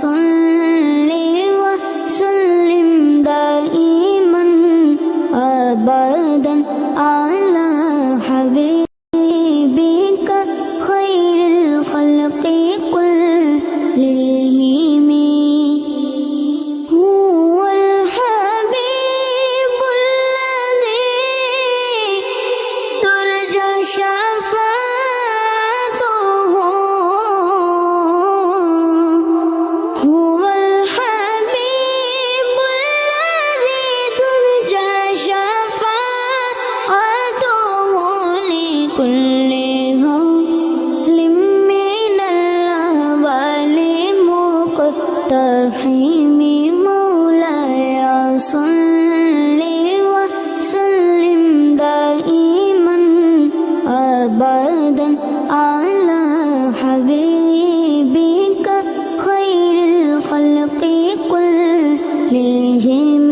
صل وسلم دائما أبدا على حبيبك خير الخلق كلهم. هو الحبيب الذي ترجى شفاعته، هو الحبيب الذي ترجى شفاعته لكل هول من الأهوال مقتحم. مولاي صل وسلم دائما أبدا على حبيبك خير الخلق كلهم.